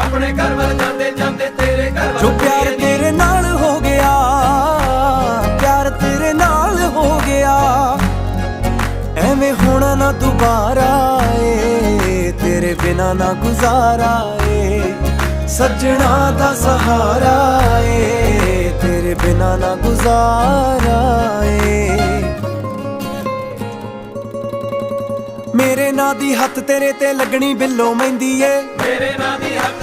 अपने घर वाल जाते जाते तेरे घर जो प्यार तेरे नाल हो गया, प्यार तेरे नाल हो गया, एवें होना ना दोबारा ए, तेरे बिना ना गुजारा ए, सजना दा सहारा ए, तेरे बिना ना गुजारा ए। मेरे नां दी हत्थ तेरे ते लगनी बिल्लो मेहंदी ए, मेरे नां दी हत्थ